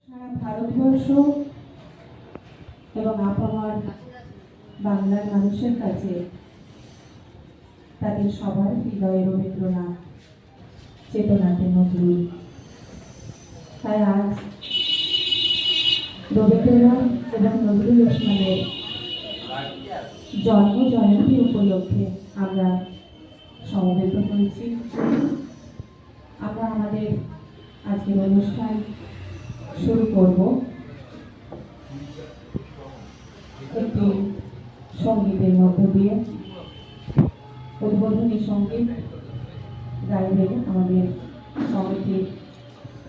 সারা ভারতবর্ষ এবং আপামর বাংলার মানুষের কাছে তাদের সবার হৃদয়ে রবীন্দ্রনাথ, চেতনাতে নজরুল। তাই আজ রবীন্দ্রনাথ এবং নজরুল ইসলামের জন্ম জয়ন্তী উপলক্ষে আমরা সমবেত হয়েছি। আমরা আমাদের আজকের অনুষ্ঠান শুরু করব একটি সঙ্গীতের মধ্য দিয়ে। উদ্বোধনী সঙ্গীত গাইবেন আমাদের সমিতির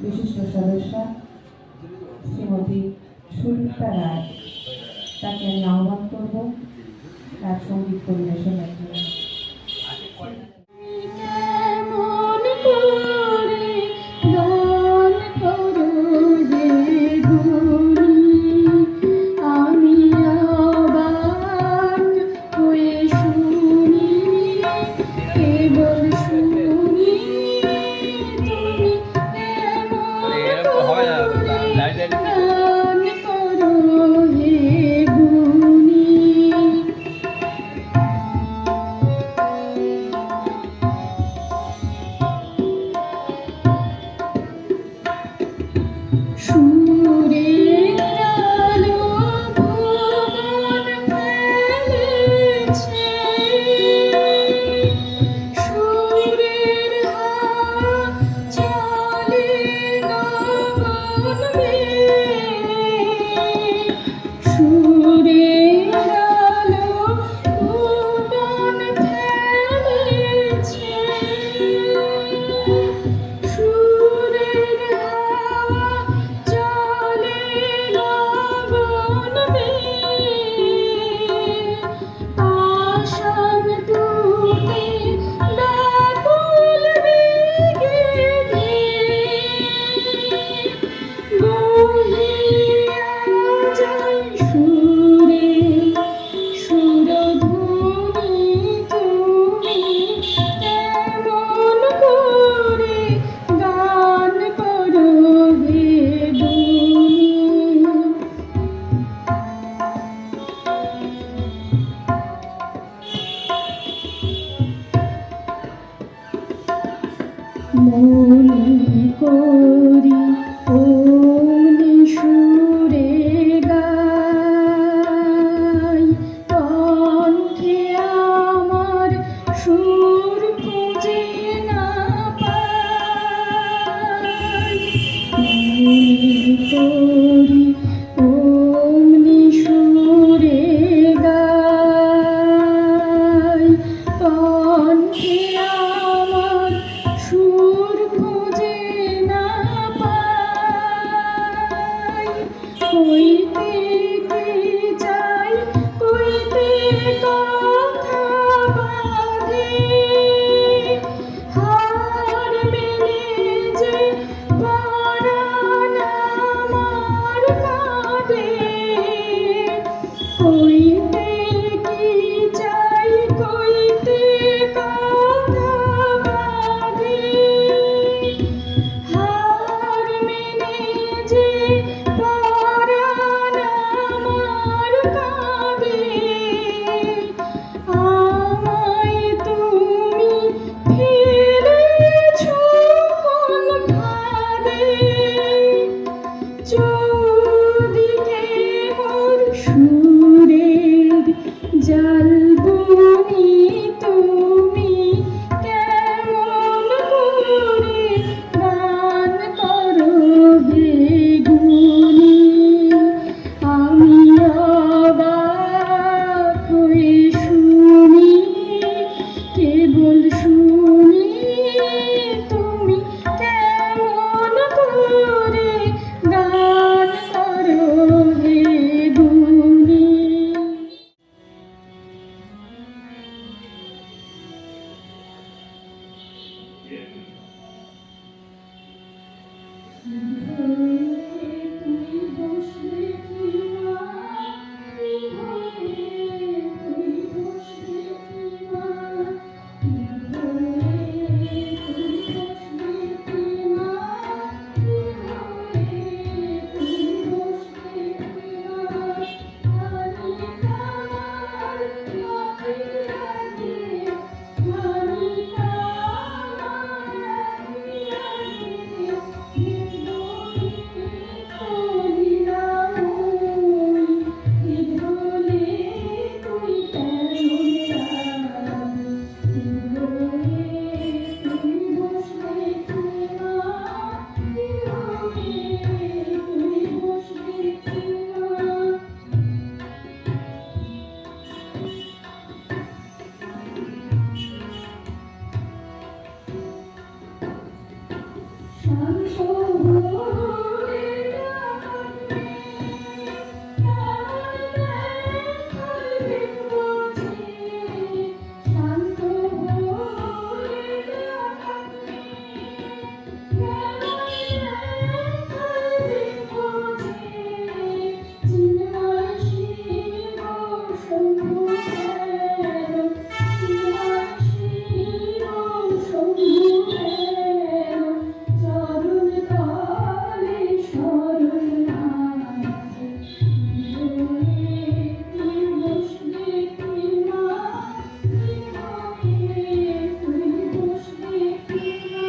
বিশিষ্ট সদস্যা শ্রীমতী সুরিতা রায়। তাকে আমি আহ্বান করব তার সঙ্গীত পরিবেশনের জন্য। মনে করি ওমনি সুরে গাই, কণ্ঠে আমার সুর খুঁজে না পাই। মনে করি ওমনি সুরে গাই, কণ্ঠে আমার সুর খুঁজে না পাই। কইতে কে যাই, কইতে কথা বাঁধে, হার মেনে যে পরাণ আমার কাঁদে। কইতে কি চাই, কইতে কথা বাঁধে, হার মেনে যে পরাণ আমার কাঁদে। আমায় তুমি ফেলেছ কোন ফাঁদে, চৌদিকে মোর সুরের জ্বালবনি তুমি কেমন করে গান করো হে গুণী। আমি অবাক হয়ে শুনি, কেবল শুনি তুমি কেমন করে গান করো হে গুণী। শান্ত হয়ে কাঁদলে কেমন ব্যথার দিন বোঝে, শান্ত হয়ে কাঁদলে কেমন ব্যথার দিন বোঝে, চিন্ময় শিব শম্ভু হের, চিন্ময় শিব শম্ভু হের, চরণ তলে শরণ নাথ, হৃদয়ে তুই বসলে কি মা, হৃদয়ে তুই বসলে কি মা।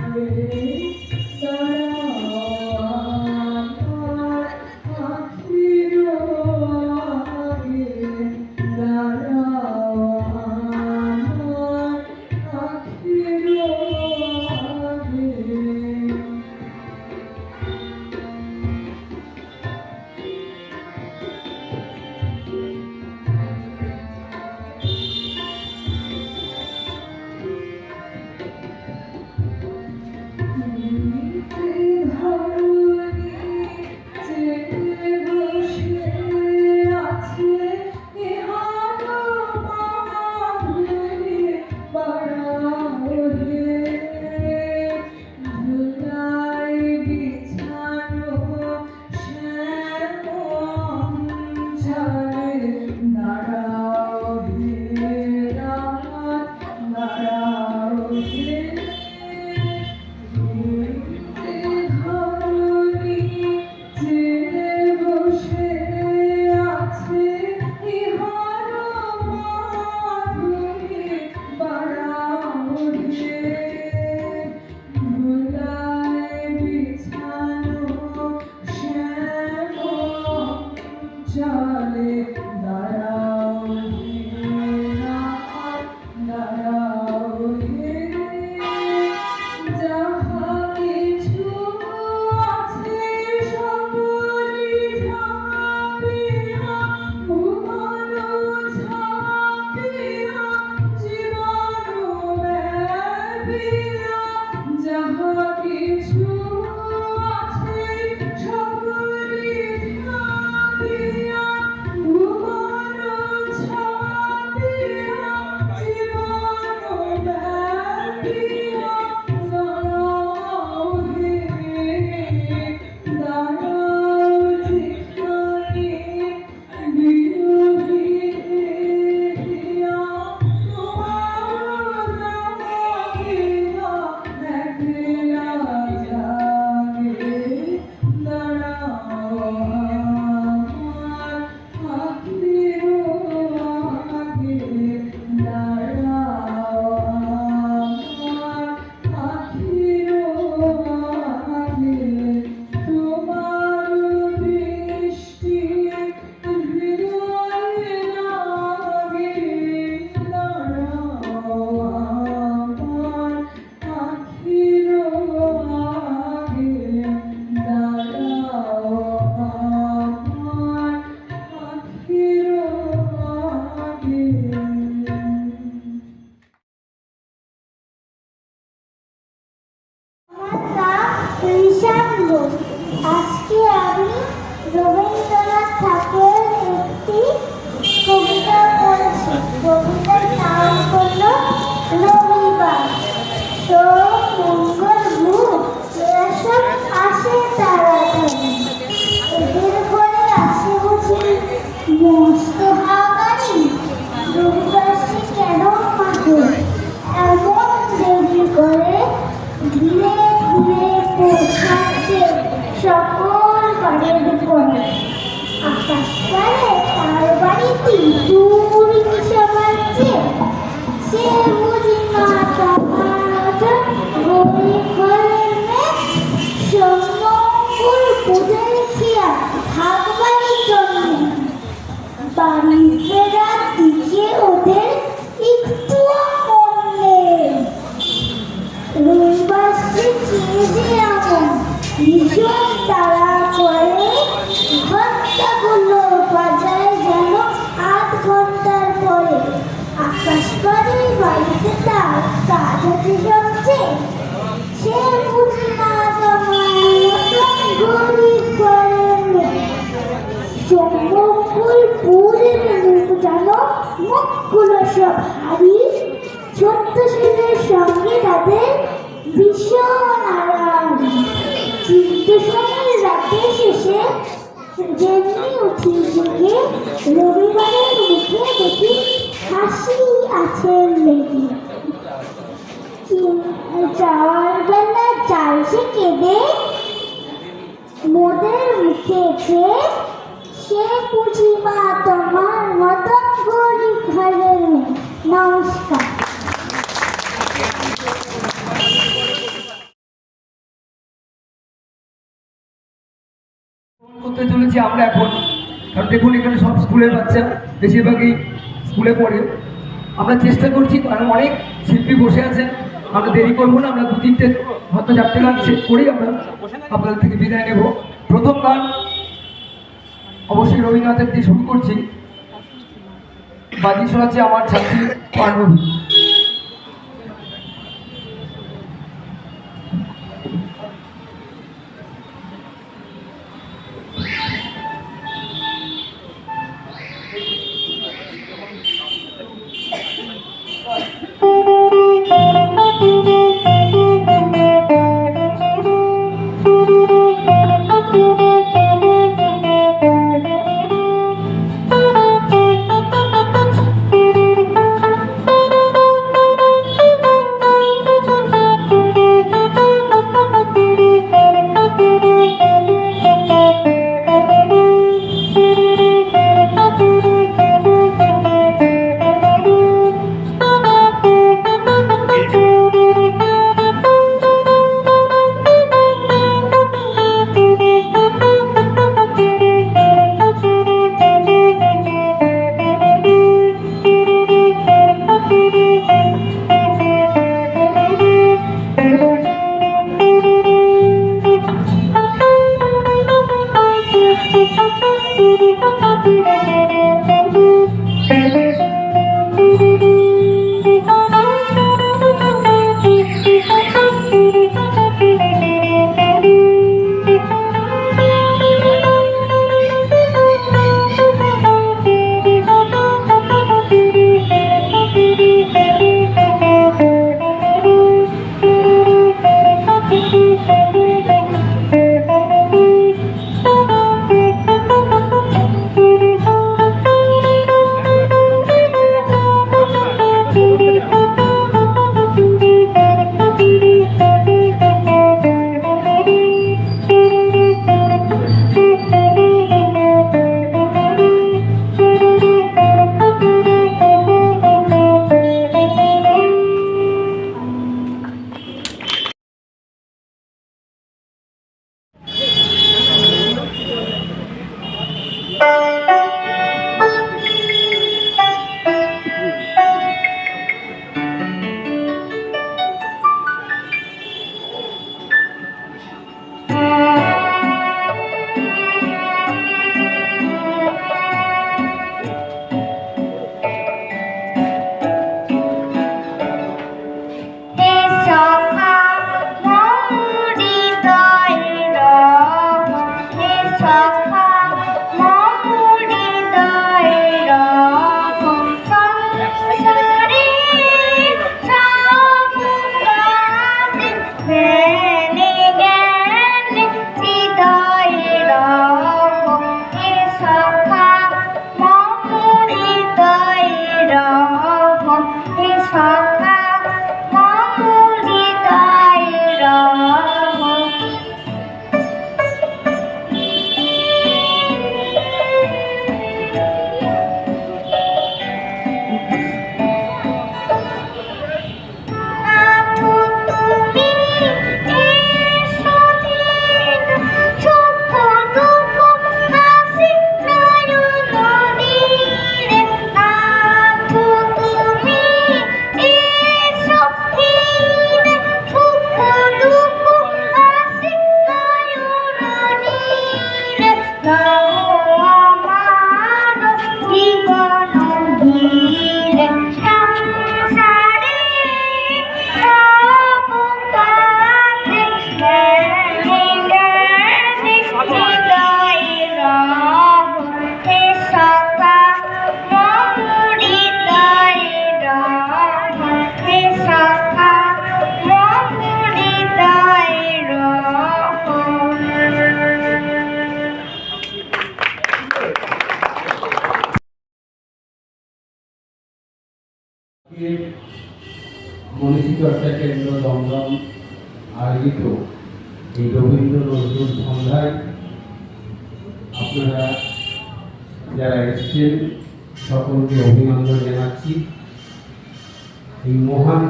Thank you. কিছু আছে সকলে থাকিয়া ভুবন ছাপিয়া জীবন ব্যাপিয়া দাঁড়াও হে দাঁড়াও যেখানে বিরোধী দিয়া তোমার জাগিয়া একলা জাগে দাঁড়াও আমার আখির আগে দাঁড়াও আমার আখির আগে তোমার দৃষ্টি হৃদয়ে লাগে দাঁড়াও আমার আখির আগে দাঁড়াও আমার আখির আগে। আজকে আমি রবীন্দ্রনাথ ঠাকুরের একটি কবিতা পড়েছি। কবিতার নাম হলো রবিবার। তো মঙ্গল গ্রহ এরা সব আসে তাড়াতাড়ি, এদের ঘরে আসে বুঝি মস্ত হাওয়াগাড়ি। রবিবার সে কেন মাঠে এমন দেরি করে, ধীরে ধীরে পৌঁছাচ্ছে সকল বাড়ির উপরে। আকাশ পারে তার বাড়িতে দূর মিশে মারছে, সে বুঝি না তোমার গরিব ঘরের মেয়ে। সোমঙ্গল পুজোর খেয়া থাকবারই জন্যে বাড়ি ফেরার দিকে ওদের একটুও মন নেই। রবিবার সে চেয়েছে এমন ভীষণ তাড়া করে, ঘন্টাগুলো বাজায় যেন ৮ ঘন্টার পরে। আকাশ পারে বাড়িতে তার কাজ হচ্ছে সবচেয়ে, সে বুঝি না তোমার মতন গরিব ঘরের মেয়ে। সোমঙ্গল পুরের জানো মুখগুলো সব হারি, ছোট্ট ছেলের সঙ্গে তাদের ভীষণ আরাম। কিন্তু সময় রাতে শেষে যেমনি উঠি জেগে রবিবারের মুখে দেখি হাসি আছে লেগে। যাওয়ার বেলা যায় সে কেঁদে মোদের মুখে চেয়ে, সে বুঝি মা তোমার মতন গরিব ঘরের মেয়ে। নমস্কার। করতে চলেছি আমরা এখন, কারণ দেখুন এখানে সব স্কুলের বাচ্চা বেশিরভাগই স্কুলে পড়ে। আমরা চেষ্টা করছি, কারণ অনেক শিল্পী বসে আছেন, আমরা দেরি করবো না, আমরা ২-৩টে হয়তো ৪টে গান শেষ করেই আমরা আপনাদের থেকে বিদায় নেব। প্রথম গান অবশ্যই রবীন্দ্রনাথের দিয়ে শুরু করছি। বাজি শোনাচ্ছে আমার ছাত্রী পার্বতী। চর্চা কেন্দ্র দমদম আয়োজিত এই রবীন্দ্র নজরুল সন্ধ্যায় আপনারা যারা এসছেন সকলকে অভিনন্দন জানাচ্ছি। এই মহান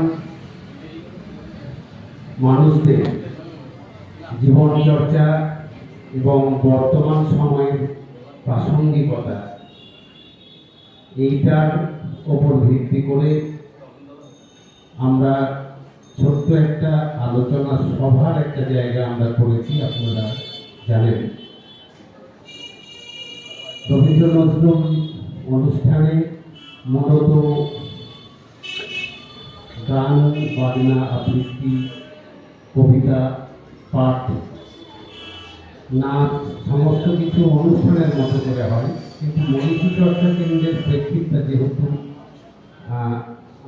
মানুষদের জীবন চর্চা এবং বর্তমান সময়ের প্রাসঙ্গিকতা এইটার ওপর ভিত্তি করে আমরা ছোট্ট একটা আলোচনা সভার একটা জায়গা আমরা করেছি। আপনারা জানেন রবীন্দ্র নজরুল অনুষ্ঠানে মূলত গান বাজনা আবৃত্তি কবিতা পাঠ নাচ সমস্ত কিছু অনুষ্ঠানের মতো করে হয়, কিন্তু মনীষী চর্চা কেন্দ্রের প্রেক্ষিতটা যেহেতু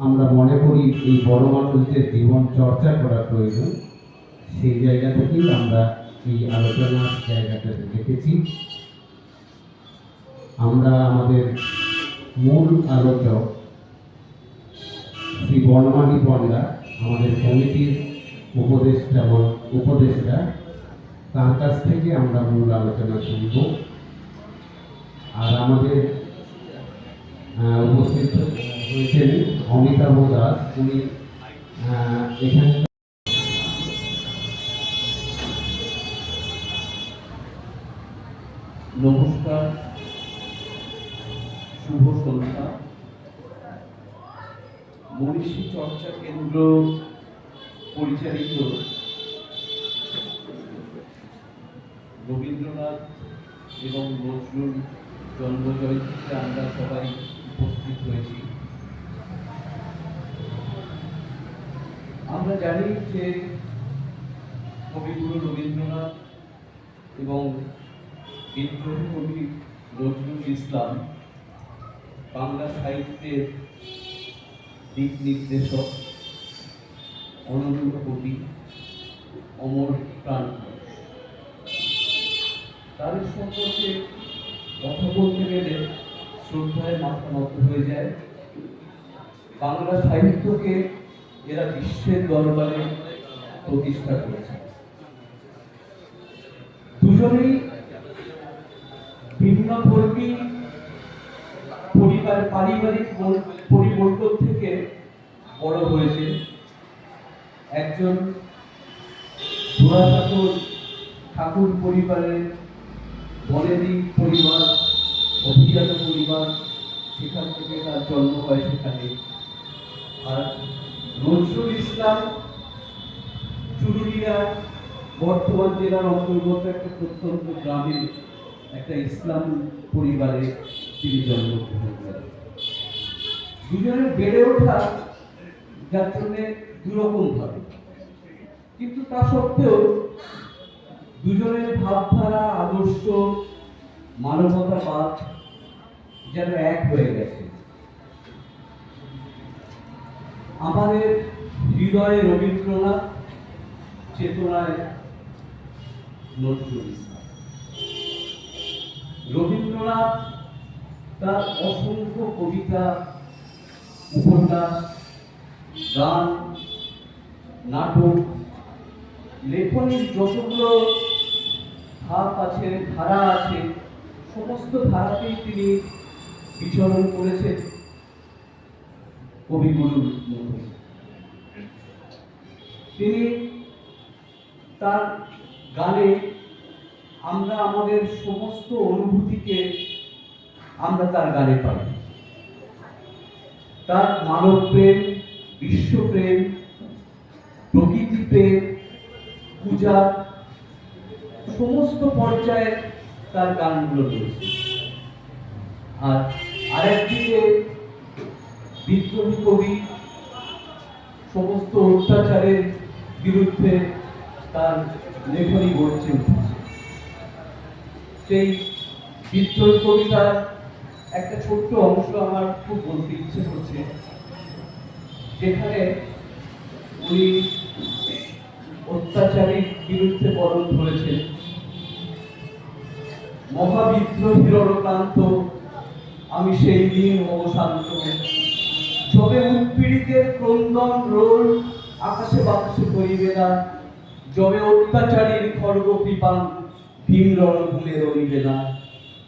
আমরা মনে করি এই বড় মানুষদের জীবন চর্চা করা প্রয়োজন, সেই জায়গা থেকেই আমরা এই আলোচনার জায়গাটা রেখেছি। আমরা আমাদের মূল আলোচক শ্রী বনমালী পণ্ডা, আমাদের কমিটির উপদেষ্টা, তার কাছ থেকে আমরা মূল আলোচনা শুনব। আর আমাদের উপস্থিত হয়েছেন অমিতাভ দাস, উনি এখানে নমস্কার, শুভ সন্ধ্যা। মনীষী চর্চা কেন্দ্র পরিচালিত রবীন্দ্রনাথ এবং নজরুল জন্মজয়ন্তীতে আমরা সবাই উপস্থিত হয়েছি। আমরা জানি যে কবিগুরু রবীন্দ্রনাথ এবং বিদ্রোহী কবি নজরুল ইসলাম বাংলা সাহিত্যের দিক নির্দেশক, অনন্য কবি, অমর প্রাণ। তাদের সম্পর্কে কথা বলতে গেলে শ্রদ্ধায় মাথা নত হয়ে যায়। বাংলা সাহিত্যকে এরা বিশ্বের দরবারে প্রতিষ্ঠা করেছে। দুজনেই ভিন্নধর্মী পারিবারিক পরিবর্তন থেকে বড় হয়েছে। একজন ঠাকুর পরিবারের বনেদি পরিবার, অভিজাত পরিবার, সেখান থেকে তার জন্ম হয় সেখানে। আর নজরুল ইসলাম চুরুলিয়া বর্ধমান জেলার অন্তর্গত একটা প্রত্যন্ত গ্রামে একটা ইসলাম পরিবারে তিনি জন্মগ্রহণ করেন। দুজনের বেড়ে ওঠা যার জন্যে দুরকম ভাবে, কিন্তু তা সত্ত্বেও দুজনের ভাবধারা, আদর্শ, মানবতাবাদ যেন এক হয়ে গেছে। আমাদের হৃদয়ে রবীন্দ্রনাথ, চেতনায় নজরুল ইসলাম। রবীন্দ্রনাথ তার অসংখ্য কবিতা, উপন্যাস, গান, নাটক, লেখনীর যতগুলো ধাপ আছে, ধারা আছে, সমস্ত ধারাতেই তিনি বিচরণ করেছেন কবিগুরুর মতো। তিনি তার গানে আমরা আমাদের সমস্ত অনুভূতিকে আমরা তার গানে পাই। তার মানবপ্রেম, বিশ্বপ্রেম, প্রকৃতি প্রেম, পূজা, সমস্ত পর্যায়ে তার গানগুলো রয়েছে। আর আরেকদিকে বিদ্রোহী কবি, সমস্ত অত্যাচারের বিরুদ্ধে তার লেখনী গড়ছে উঠেছে। সেই বিদ্রোহী কবিতার একটা ছোট্ট অংশ আমার খুব বলতে ইচ্ছে করছে, যেখানে উনি অত্যাচারীর বিরুদ্ধে বরণ ধরেছেন। মহাবিদ্রোহীর অরক্লান্ত আমি সেই দিন অবসান্ত, যবে উৎপীড়িতের ক্রন্দন রোল আকাশে বাতাসে করিবে না, যবে অত্যাচারীর খড়গ কৃপান ভীম রণভূমে রইবে না,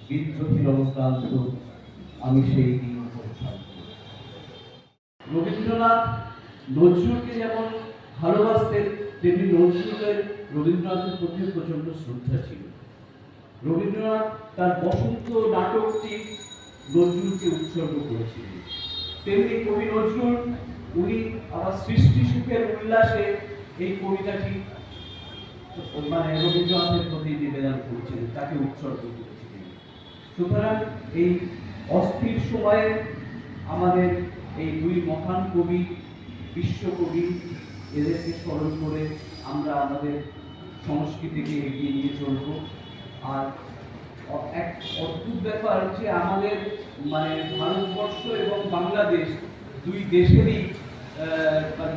বিদ্রোহী রণক্রান্ত আমি সেই দিন থাকব। রবীন্দ্রনাথ নজরুলকে যেমন ভালোবাসতেন, তেমনি নজরুলের রবীন্দ্রনাথের প্রতি প্রচন্ড শ্রদ্ধা ছিল। রবীন্দ্রনাথ তার বসন্ত নাটকটি নজরুলকে উৎসর্গ করেছিলেন। তেমনি কবি নজরুল উনি আবার সৃষ্টি সুখের উল্লাসে এই কবিতাটি রবীন্দ্রনাথের প্রতি নিবেদন করেছিলেন, তাকে উৎসর্গ করেছিলেন। সুতরাং এই অস্থির সময়ে আমাদের এই দুই মহান কবি, বিশ্বকবি, এদেরকে স্মরণ করে আমরা আমাদের সংস্কৃতিকে এগিয়ে নিয়ে চলব। আর এক অদ্ভুত ব্যাপার যে আমাদের ভারতবর্ষ এবং বাংলাদেশ দুই দেশেরই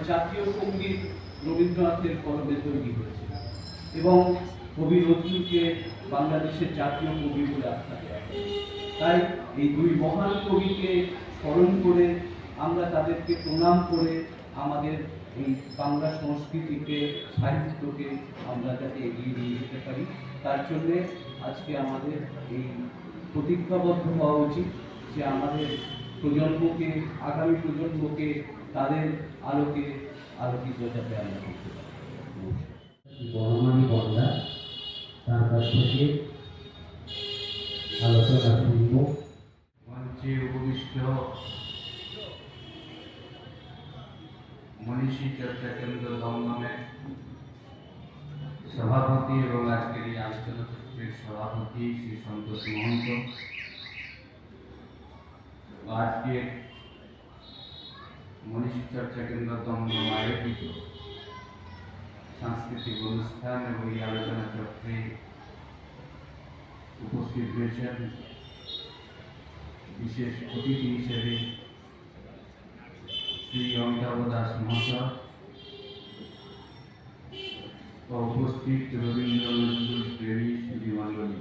জাতীয় সঙ্গীত রবীন্দ্রনাথের কলমে তৈরি হয়েছে এবং কবি নজরুলকে বাংলাদেশের জাতীয় কবি বলে আখ্যা দেওয়া হয়। তাই এই দুই মহান কবিকে স্মরণ করে আমরা তাদেরকে প্রণাম করে আমাদের এই বাংলা সংস্কৃতিকে, সাহিত্যকে আমরা যাতে এগিয়ে নিয়ে যেতে পারি, তার জন্যে আজকে আমাদের এই প্রতিজ্ঞাবদ্ধ হওয়া উচিত যে আমাদের প্রজন্মকে, আগামী প্রজন্মকে তাদের আলোকে আলোকিত যাতে আমরা করতে পারি। বনমালী বন্যা তার কাছ থেকে আলোচনা শুনব। মঞ্চে উপবিষ্ট মনীষী চর্চা কেন্দ্র দমদমের সভাপতি এবং আজকের এই আলোচনা চক্রের সভাপতি শ্রী সন্তোষ মহন্ত, আজকের মনীষী চর্চা কেন্দ্র দমদম আয়োজিত সাংস্কৃতিক অনুষ্ঠান এবং এই আলোচনা চক্রে উপস্থিত হয়েছেন বিশেষ অতিথি হিসেবে শ্রী অমিতাভ দাস মহাশয় ও উপস্থিত রবীন্দ্র নজরুল প্রেমী সুধী মণ্ডলী।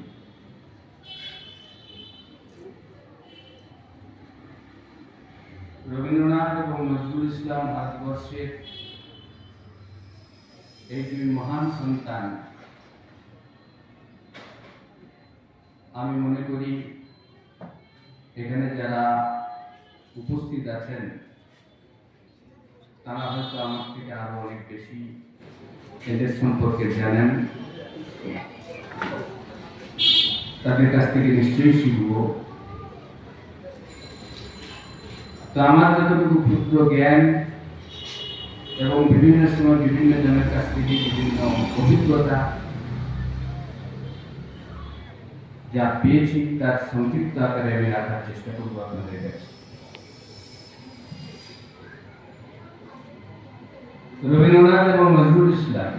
রবীন্দ্রনাথ এবং নজরুল ইসলাম ভারতবর্ষের এই দুই মহান সন্তান। আমি মনে করি এখানে যারা উপস্থিত আছেন তারা হয়তো আমার থেকে আরো অনেক বেশি এদের সম্পর্কে জানেন, তাদের কাছ থেকে নিশ্চয়ই শিখব। তো আমার যতটুকু ক্ষুদ্র জ্ঞান এবং বিভিন্ন সময় বিভিন্ন জনের কাছ থেকে বিভিন্ন অভিজ্ঞতা যা পেয়েছি তার সংক্ষিপ্ত আকারে আমি রাখার চেষ্টা করবো আপনাদের কাছে। রবীন্দ্রনাথ এবং নজরুল ইসলাম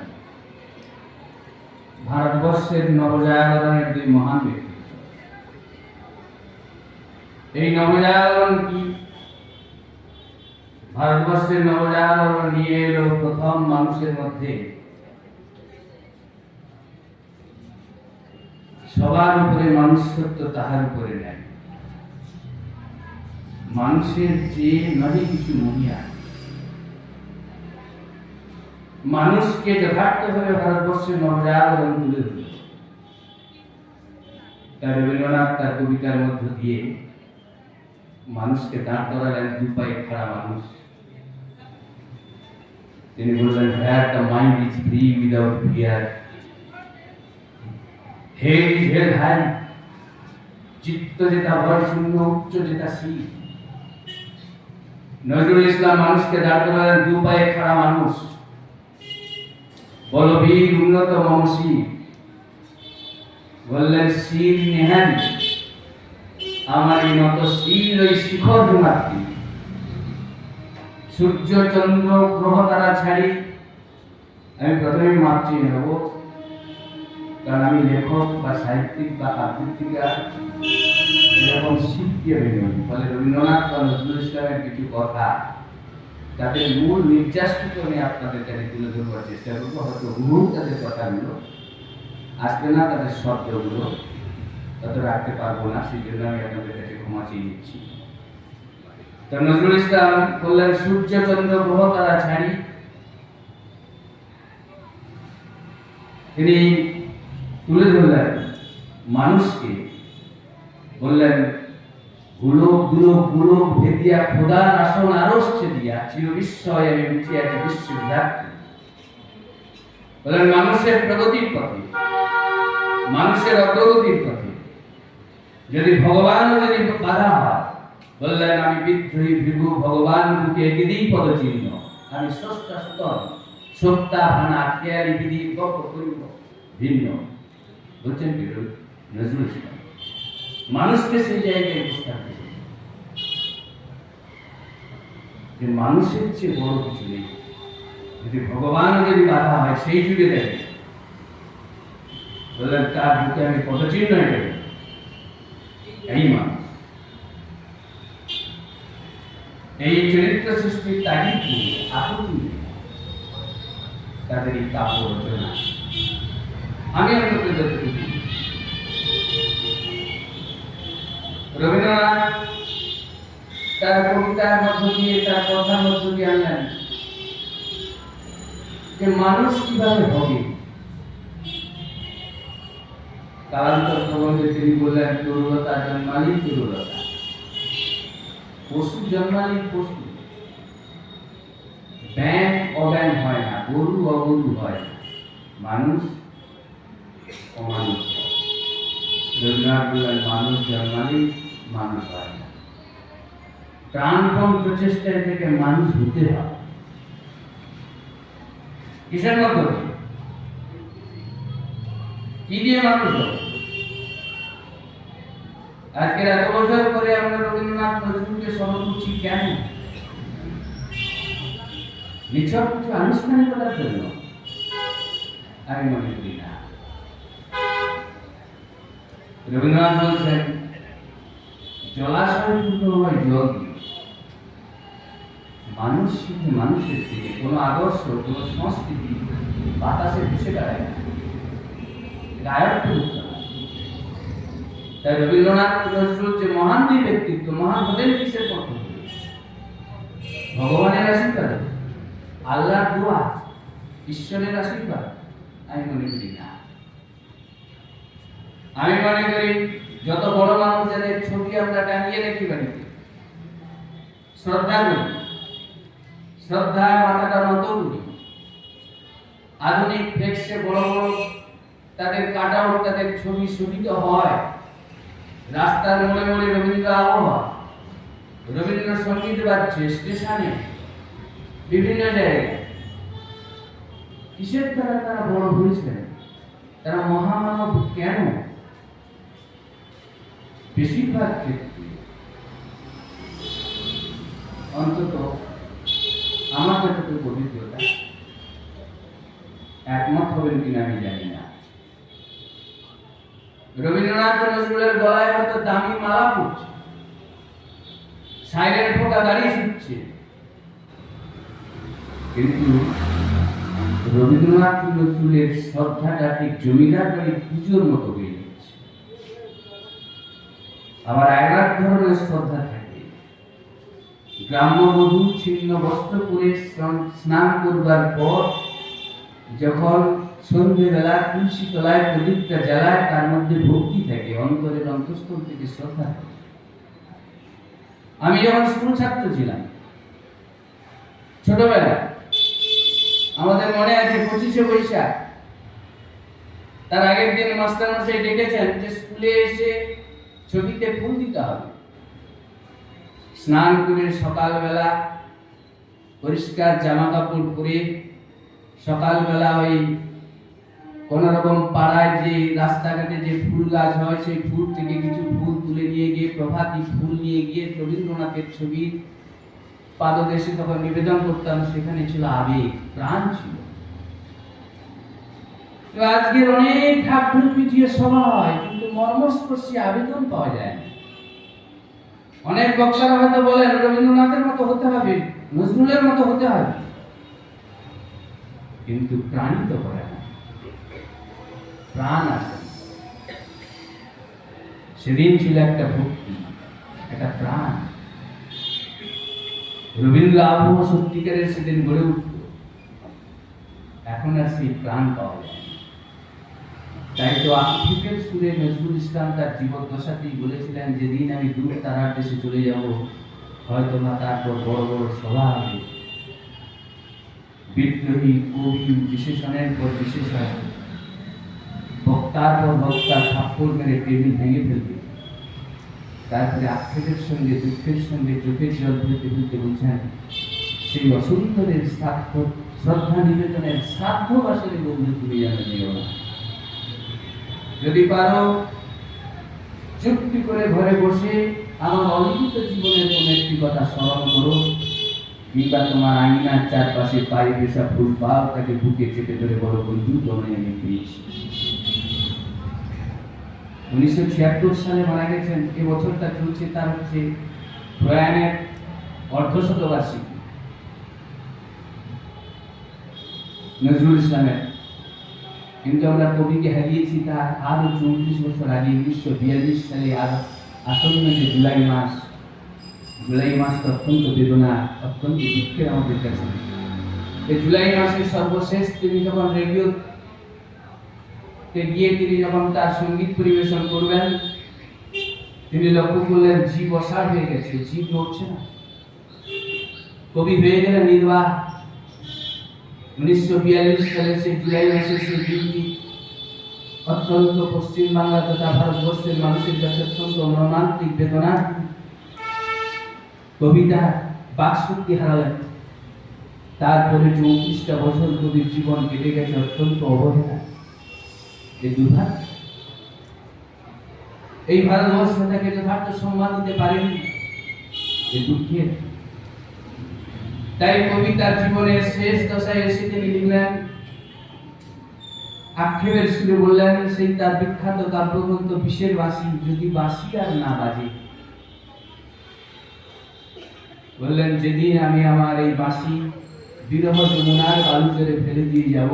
ভারতবর্ষের নবজাগরণের দুই মহান ব্যক্তি। এই নবজাগরণ কি? ভারতবর্ষের নবজাগরণ নিয়ে এলো প্রথম মানুষের মধ্যে সবার উপরে মানুষত্ব তাহার উপরে নেয়, মানুষের যে নহে কিছু মহিয়া, মানুষকে যথার্থভাবে ভারতবর্ষের নবজাগরণ তুলে ধরল। তাই রবীন্দ্রনাথ তার কবিতার মধ্য দিয়ে মানুষকে দাঁড় করালেন দু পায়ে খাড়া মানুষ। তিনি বললেন, where the mind is free without fear, head is held high, চিত্ত যেটা ভয় শূন্য, উচ্চ যেটা শীল। নজরুল ইসলাম মানুষকে দাঁড় করালেন দু পায়ে খাড়া মানুষ। বলবীর উন্নত মমসী বললেন, শির নেহান আমার এই নত শির ওই শিখর মাতৃ। সূর্য চন্দ্র গ্রহ তারা ছাড়ি আমি প্রথমেই মাতৃ নেব, কারণ আমি লেখক বা সাহিত্যিক বা আবৃত্তিকার এরকম শিল্পী আমি নই। ফলে রবীন্দ্রনাথ বা নজরুল ইসলামের কিছু কথা তাদের মূল নির্যাসটুকু আমি আপনাদের কাছে তুলে ধরবার চেষ্টা করবো। হয়তো মূল তাদের কথাগুলো আসবে না, তাদের শব্দগুলো তত রাখতে পারবো না, সেই জন্য আমি আপনাদের কাছে ক্ষমা চেয়ে নিচ্ছি। তো নজরুল ইসলাম বললেন, সূর্য চন্দ্র গ্রহ তারা ছাড়ি তিনি তুলে ধরলেন মানুষকে, বললেন গোলক গোলক গোলক ভেদিয়া খোদার আসন আরস্যে দিয়া চির বিস্ময় আমি উঠিয়াছি বিশ্ববিধাত্রী। বললেন মানুষের প্রগতির পথে, মানুষের অগ্রগতির পথে যদি ভগবান যদি বাধা হয়, বললেন আমি বিদ্রোহী ভৃগু ভগবান বুকে এগিয়েই পদচিহ্ন, আমি স্রষ্টা স্তর সত্তা ভানা খেয়ালি বিধি গপ করিব ভিন্ন। বলছেন কি নজরুল ইসলাম মানুষকে সেই জায়গায় প্রস্তাব দিয়েছেন যে মানুষের চেয়ে বড় কিছু নেই। যদি ভগবান যদি বাধা হয় সেই যুগে দেখে, বললেন তার বুকে আমি পদচিহ্ন এঁকে দেব। এই মানুষ এই চরিত্র সৃষ্টির তাগিদ নিয়ে আপত্তি নেই তাদের এই কাব্য রচনা। আমি অন্তত যতটুকু রবীন্দ্রনাথ তার কবিতার মধ্য দিয়ে, তার কথার মধ্য দিয়ে আনলেন যে মানুষ কিভাবে হবে। কালান্তর প্রবন্ধে তিনি বললেন তরুলতা জন্মালি তরুলতা, পশু জন্মালি পশু, ব্যাং অব্যাং হয় না, গরু অগরু হয় না, মানুষ অমানুষ হয়। রবীন্দ্রনাথ বললেন মানুষ জন্মালি মানুষ হয় না, প্রাণপণ প্রচেষ্টায় থেকে মানুষ হতে হয়। কিসের মধ্যে কি দিয়ে মানুষ হবে? আজকের এত বছর পরে আমরা রবীন্দ্রনাথ নজরুলকে স্মরণ করছি কেন? নিছক কিছু আনুষ্ঠানিকতার জন্য? আমি মনে করি না। রবীন্দ্রনাথ বলছেন জলাশয় পূর্ণ হয় জল দিয়ে, মানুষ শুধু মানুষের দিকে কোনো আদর্শ কোনো সংস্কৃতি বাতাসে ভেসে বেড়ায় না, গায়ক। তাই রবীন্দ্রনাথ নজরুল যে মহান দুই ব্যক্তিত্ব, মহান হলেন কিসের পথ? ভগবানের আশীর্বাদ, আল্লাহর দোয়া, ঈশ্বরের আশীর্বাদ? আমি মনে করি না। আমি মনে করি যত বড় মানুষ যাদের ছবি আমরা টানিয়ে রেখি বাড়িতে, শ্রদ্ধা করি, শ্রদ্ধায় মাথাটা নত করি, আধুনিক ফ্লেক্সে বড় বড় তাদের কাটাউট, তাদের ছবি শোভিত হয়, রাস্তার মোড়ে মোড়ে রবীন্দ্র আবহাওয়া, রবীন্দ্র সঙ্গীত বাজছে স্টেশনে, বিভিন্ন জায়গায়। কিসের দ্বারা তারা বড় হয়েছেন? তারা মহামানব কেন? বেশিরভাগ ক্ষেত্রে অন্তত আমার যতটুকু অভিজ্ঞতা, একমত হবেন কিনা আমি জানি না, রবীন্দ্রনাথ নজরুলের গলায় হয়তো দামি মালা পড়ছে, সাইরেন ফোকা গাড়ি ছুটছে, কিন্তু রবীন্দ্রনাথ নজরুলের শ্রদ্ধাটা ঠিক জমিদার বাড়ির পুজোর মতো হয়ে যাচ্ছে। আবার এক ধরনের শ্রদ্ধা থাকে, গ্রাম্যবধূ ছিন্ন বস্ত্র পরে স্নান করবার পর যখন সন্ধ্যেবেলা তুলসী তলায় প্রদীপটা জ্বালায়, তার মধ্যে ভক্তি থাকে, অন্তরের অন্তঃস্থল থেকে শ্রদ্ধা থাকে। আমি যখন স্কুল ছাত্র ছিলাম ছোটবেলা, আমাদের মনে আছে 25শে বৈশাখ, তার আগের দিন মাস্টারমশাই ডেকেছেন যে স্কুলে এসে ছবিতে ফুল দিতে হবে। স্নান করে সকালবেলা পরিষ্কার জামা কাপড় পরে সকালবেলা ওই কোন রকম পাড়ায় যে রাস্তাঘাটে যে ফুল গাছ হয়, সেই ফুল থেকে কিছু ফুল তুলে নিয়ে গিয়ে, প্রভাতী ফুল নিয়ে গিয়ে রবীন্দ্রনাথের ছবি পাদদেশে তখন নিবেদন করতাম। সেখানে ছিল আবেগ, প্রাণ ছিল। আজকের অনেক ঢাকঢোল পিটিয়ে সভা হয়, কিন্তু মর্মস্পর্শী আবেদন পাওয়া যায় না। অনেক বক্তারা হয়তো বলেন রবীন্দ্রনাথের মতো হতে হবে, নজরুলের মতো হতে হবে, কিন্তু প্রাণিত করে না, প্রাণ আছে। সেদিন ছিল একটা ভক্তি, একটা প্রাণ। রবীন্দ্র আবহ সত্যিকারের সেদিন গড়ে উঠত। এখন আর সেই প্রাণ পাওয়া যায় না। তাই তো আক্ষেপের সুরে নজরুল ইসলাম তার জীবদ্দশাতেই বলেছিলেন, যেদিন আমি দূর তারার দেশে চলে যাব, হয়তো বা তারপর বড় বড় সভা হবে, বিদ্রোহী কবি বিশেষণের পর বিশেষণ, বক্তার পর বক্তা থাপ্পড় মেরে টেবিল ভেঙে ফেলবে। তারপরে আক্ষেপের সঙ্গে দুঃখের সঙ্গে চোখের জল ফেলতে ফেলতে বলছেন, সেই অসুন্দরের শ্রদ্ধা নিবেদনের শ্রাদ্ধ বাসনে বন্ধু তুমি যেন নিও না। যদি পারো চুক্তি করে ঘরে বসে আমার অলিখিত জীবনের কোন একটি কথা স্মরণ করো, কিংবা তোমার আঙিনার চারপাশে পায়ে পেশা ফুল পাও, তাকে বুকে চেপে ধরে বড় বন্ধু তোমায় আমি পেয়েছি। 1976 সালে মারা গেছেন। এ বছরটা চলছে তার হচ্ছে প্রয়াণের অর্ধশতবার্ষিকী নজরুল ইসলামের। কিন্তু আমরা কবিকে হারিয়েছি তার আরো 34 বছর আগে 1942 সালে। আর আসন্ন যে জুলাই মাসটা অত্যন্ত বেদনা, অত্যন্ত দুঃখের আমাদের কাছে। এই জুলাই মাসের সর্বশেষ তিনি যখন রেডিওতে গিয়ে তিনি যখন তার সঙ্গীত পরিবেশন করবেন, তিনি লক্ষ্য করলেন জীব অসাড় হয়ে গেছে, জীব নড়ছে না। কবি হয়ে গেলেন নির্বাক। 1942 সালে সেই জুলাই মাসের সেই দিনটি অত্যন্ত পশ্চিমবাংলা তথা ভারতবর্ষের মানুষের কাছে অত্যন্ত মর্মান্তিক বেদনা। কবিতা বাকশক্তি হারালেন। তারপরে 34টা বছর কবির জীবন কেটে গেছে অত্যন্ত অবহেলা। এই দুর্ভাগ্য, এই ভারতবর্ষ তাকে যথার্থ সম্মান দিতে পারেনি, এই দুঃখের। তাই কবি তার জীবনের শেষ দশায় এসে তিনি লিখলেন, আক্ষেপের সুরে বললেন সেই তার বিখ্যাত কাব্যগ্রন্থ বিষের বাঁশি, যদি বাঁশি আর না বাজে। বললেন, যেদিন আমি আমার এই বাঁশি বিরহ যমুনার বালুচরে ফেলে দিয়ে যাব,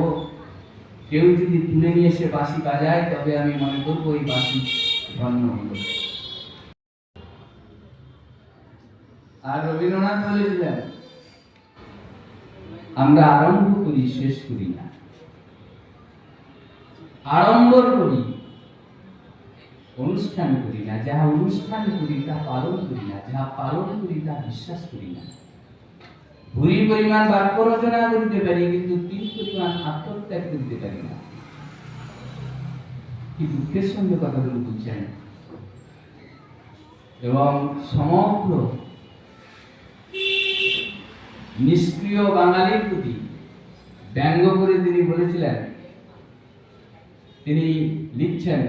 কেউ যদি তুলে নিয়ে এসে বাঁশি বাজায়, তবে আমি মনে করবো এই বাঁশি ধন্য হল। আর রবীন্দ্রনাথ বলেছিলেন, আমরা আরম্ভ করি, শেষ করি না। আড়ম্বর করি, অনুষ্ঠান করি না। যাহা অনুষ্ঠান করি তা পালন করি না, যাহা পালন করি তা বিশ্বাস করি না। ভুরি পরিমাণ বাক্য রচনা করতে পারি, কিন্তু 3 পরিমাণ আত্মত্যাগ করতে পারি না। কি দুঃখের সঙ্গে কথাগুলো বুঝছেন। এবং সমগ্র নিষ্ক্রিয় বাঙালির প্রতি ব্যঙ্গ করে তিনি বলেছিলেন, তিনি লিখছেন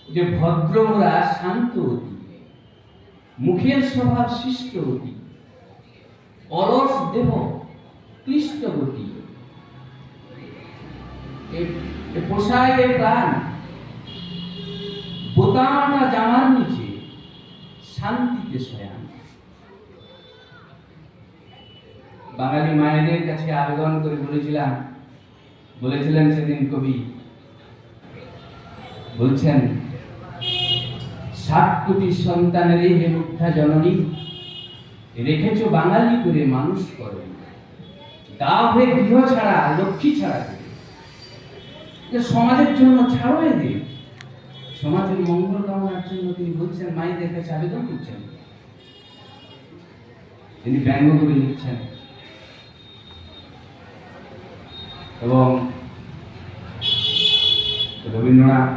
যে ভদ্রমরা শান্ত অতি, মুখের স্বভাব শিষ্ট অতি, অলস দেহ ক্লিষ্ট গতি, পোষায় এ প্রাণ বোতামটা জামার নিচে, শান্তিতে শয়ান। বাঙালি মায়েদের কাছে আবেদন করে বলেছিলেন সেদিন কবি, বলছেন, 7 কোটি সন্তানের হে মুগ্ধা জননী, রেখেছ বাঙালি করে মানুষ করে, দাও হে গৃহ ছাড়া লক্ষ্মী ছাড়া করে। সমাজের জন্য ছাড়ো এদের, সমাজের মঙ্গল কামনার জন্য তিনি বলছেন, মায়েদের কাছে আবেদন করছেন। তিনি ব্যঙ্গ করে লিখছেন। এবং রবীন্দ্রনাথ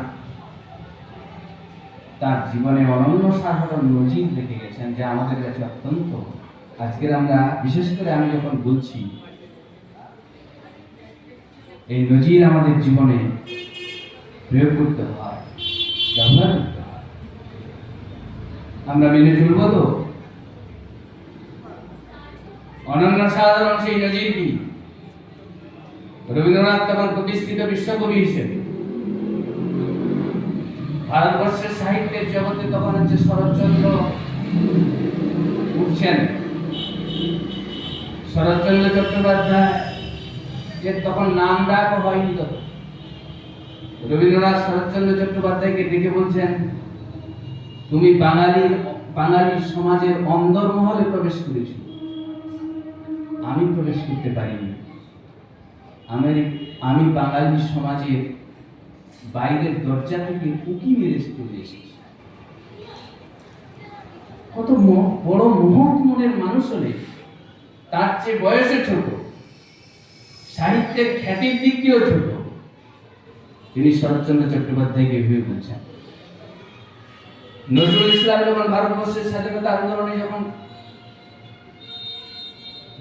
তার জীবনে অনন্য সাধারণ নজির রেখে গেছেন, যা আমাদের কাছে অত্যন্ত, আজকের আমরা বিশেষ করে আমি যখন বলছি, এই নজির আমাদের জীবনে প্রয়োগ করতে হয়, ব্যবহার করতে হয়। আমরা মেনে চলব তো? অনন্য সাধারণ সেই নজির কি? রবীন্দ্রনাথ তখন প্রতিষ্ঠিত বিশ্বকবি হিসেবে, ভারতবর্ষের সাহিত্যের জগতে তখন হচ্ছে শরৎচন্দ্র উঠছেন। শরৎচন্দ্র চট্টোপাধ্যায় এর তখন নাম ডাক হয়নি। তখন রবীন্দ্রনাথ শরৎচন্দ্র চট্টোপাধ্যায়কে ডেকে বলছেন, তুমি বাঙালি সমাজের অন্দরমহলে প্রবেশ করেছ, আমি প্রবেশ করতে পারিনি। আমি বাঙালি সমাজের বাইরের দরজা থেকে উঁকি মেরে চলে এসেছে। কত বড় মহৎ মনের মানুষ হলে তার চেয়ে বয়সে ছোট, সাহিত্যের খ্যাতির দিক দিয়েও ছোট, তিনি শরৎচন্দ্র চট্টোপাধ্যায়কে ভেবে বলছেন। নজরুল ইসলাম যখন ভারতবর্ষের স্বাধীনতা আন্দোলনে যখন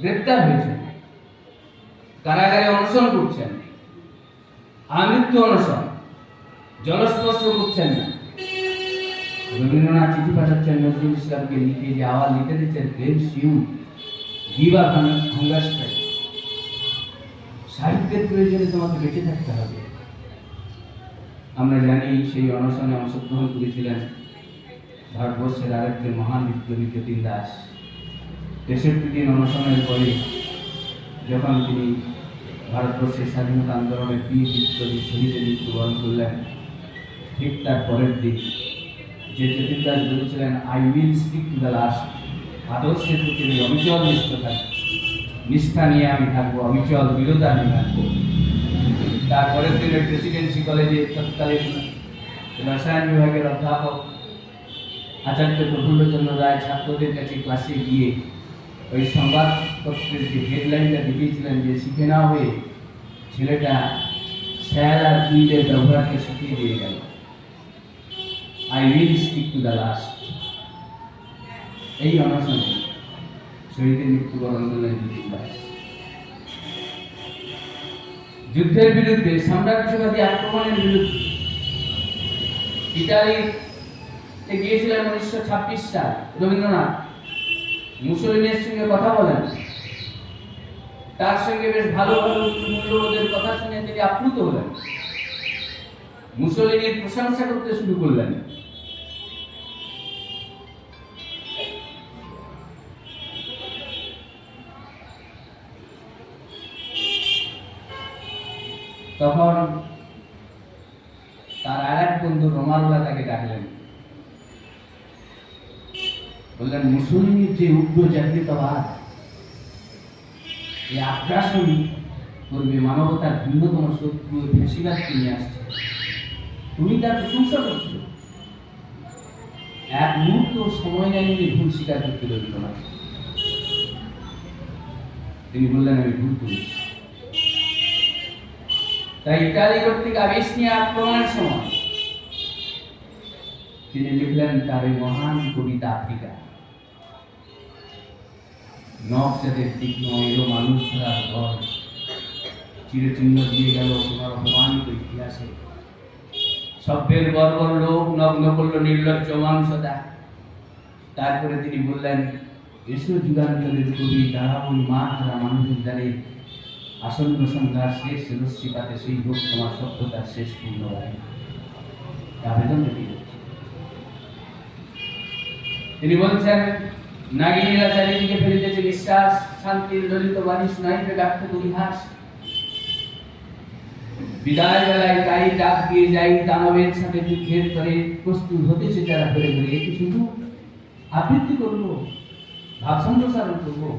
গ্রেপ্তার হয়েছেন, কারাগারে অনশন করছেন, আমৃত্যু অনশন, জলস্পর্শ করছেন না, রবীন্দ্রনাথ চিঠি পাঠাচ্ছেন নজরুল ইসলামকে লিখে যে our literature claims you, give up hunger strike, সাহিত্যের প্রয়োজনে তোমাকে বেঁচে থাকতে হবে। আমরা জানি সেই অনশনে অংশগ্রহণ করেছিলেন ভারতবর্ষের আরেকজন মহান বিপ্লবী যতীন দাস। 63 দিন অনশনের পরে যখন তিনি ভারতবর্ষের স্বাধীনতা আন্দোলনের বীর বিপ্লবী শহীদের মৃত্যুবরণ করলেন, ঠিক তার পরের দিন যে যতীন দাস বলেছিলেন, I will stick to the last, আদর্শের প্রতি আমি অবিচল নিষ্ঠা নিয়ে আমি থাকবো, অবিচল বিরোধা আমি থাকবো। তারপরের দিনে প্রেসিডেন্সি কলেজে তৎকালীন রসায়ন বিভাগের অধ্যাপক আচার্য প্রফুল্লচন্দ্র রায় ছাত্রদের কাছে ক্লাসে গিয়ে ওই সংবাদপত্রের যে হেডলাইনটা লিখেছিলেন যে শিখে না হয়ে ছেলেটা স্যার আর উইলের ব্যবহারকে শিখিয়ে দিয়ে গেল। I will stick to the last. এই অনশনে শহীদের মৃত্যুবরণ করলেন যতীন দাস। যুদ্ধের বিরুদ্ধে, সাম্রাজ্যবাদী আক্রমণের বিরুদ্ধে ইতালিতে গিয়েছিলেন 1926 সাল রবীন্দ্রনাথ। মুসলিনের সঙ্গে কথা বলেন, তার সঙ্গে বেশ ভালো ভালো মূল্যবোধের কথা শুনে তিনি আপ্লুত হলেন, মুসলিনের প্রশংসা করতে শুরু করলেন। তখন তার আর এক বন্ধু রোমারুলা তাকে ডাকলেন, বললেন, মুসলিমের যে উগ্র জাতীয়তাবাদ, এই আগ্রাসন করবে মানবতার ভিন্নতম শত্রু ফ্যাসিবাদকে নিয়ে আসছে, তুমি তার প্রশংসা করছো। এক মুহূর্ত সময় নেয়নি ভুল স্বীকার করতে রবীন্দ্রনাথ। তিনি বললেন, আমি ভুল করেছি। তাই ইতালি কর্তৃক আবিসনিয়া আক্রমণের সময় তিনি লিখলেন তার এই মহান কবিতা আফ্রিকা। নকশাদের তীক্ষ্ণ এলো মানুষ ধরার ঘর, চিরচিহ্ন দিয়ে গেল তোমার অপমানিত ইতিহাসে। সভ্যের বর্বর লোক নগ্ন করলো নির্লজ্জ মানসতা। তারপরে তিনি বললেন, এসো যুগান্তরের কবি, দাঁড়াবই মা হারা মানুষের দ্বারে, আসন্ন সন্ধ্যার শেষ রশ্মিপাতে সেই হোক তোমার সভ্যতার শেষ পূর্ণবাণী। আবেদন তিনি বলছেন, নাগিনীরা চারিদিকে ফেলিতেছে নিঃশ্বাস, শান্তির ললিত বাণী শুনাইবে ব্যর্থ পরিহাস। বিদায় বেলায় তাই ডাক দিয়ে যাই, দানবের সাথে যুদ্ধের করে প্রস্তুত হতেছে যারা ঘুরে ঘুরে। এটি শুধু আবৃত্তি করবো, ভাব সম্প্রসারণ করবো,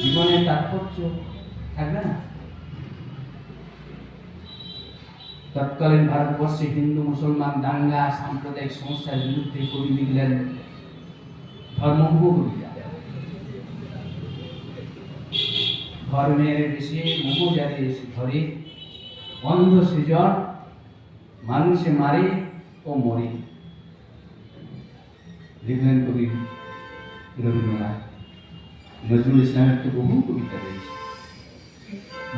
জীবনের তাৎপর্য থাকবে না। তৎকালীন ভারতবর্ষে হিন্দু মুসলমান দাঙ্গা সাম্প্রদায়িক সমস্যার বিরুদ্ধে কবি লিখলেন ধর্মভুব কবিতা। ধর্মের দেশে মোহজারে এসে ধরে, অন্ধ সৃজন মানুষে মারে ও মরে, লিখলেন কবি রবীন্দ্রনাথ। নজরুল ইসলামের তো বহু কবিতা রয়েছে।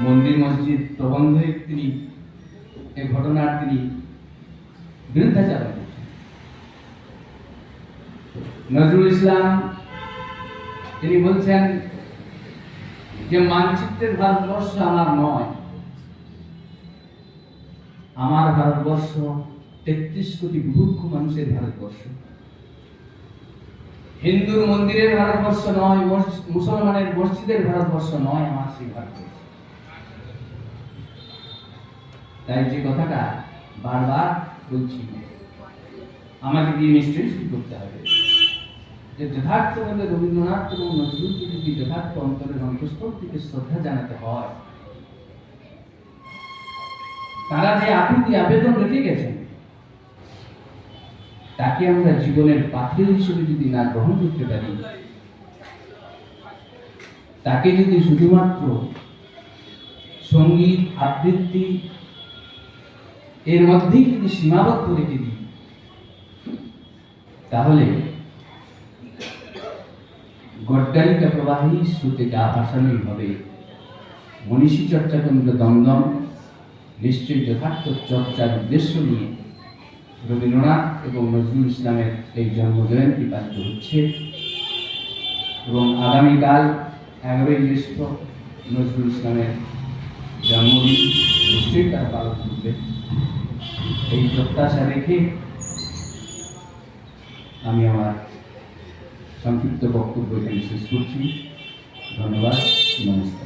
মন্দির মসজিদ প্রবন্ধে তিনি এই ঘটনার তিনি বিরুদ্ধাচারণ করছেন। নজরুল ইসলাম তিনি বলছেন যে মানচিত্রের ভারতবর্ষ আমার নয়, আমার ভারতবর্ষ 33 কোটি বুভুক্ষ মানুষের ভারতবর্ষ। হিন্দুর মন্দিরের ভারতবর্ষ নয়, মুসলমানের মসজিদের ভারতবর্ষ নয় আমার সেই ভারতবর্ষ। তাই যে কথাটা বারবার বলছি, আমাকে দিয়ে নিশ্চয়ই শুরু করতে হবে যে যথার্থভাবে রবীন্দ্রনাথ এবং নজরুলকে যদি যথার্থ অন্তরের অন্তঃস্থল থেকে শ্রদ্ধা জানাতে হয়, তারা যে আকুতি আবেদন রেখে গেছেন, তাকে আমরা জীবনের পাথেয় হিসেবে যদি না গ্রহণ করতে পারি, তাকে যদি শুধুমাত্র সঙ্গীত আবৃত্তি এর মধ্যেই যদি সীমাবদ্ধ রেখে দিই, তাহলে গড্ডালিকা প্রবাহী স্রোতে গা ভাসানোই হবে। মনীষী চর্চা কেন্দ্র দমদম নিশ্চয়ই যথার্থ চর্চার উদ্দেশ্য নিয়ে রবীন্দ্রনাথ এবং নজরুল ইসলামের এই জন্মজয়ন্তী পালিত হচ্ছে এবং আগামীকাল 11ই জ্যৈষ্ঠ নজরুল ইসলামের জন্মদিন, নিশ্চয়ই তারা পালন করবে। এই প্রত্যাশা রেখে আমি আমার সংক্ষিপ্ত বক্তব্য এখানে শেষ করছি। ধন্যবাদ, নমস্কার।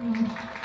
নমস্কার।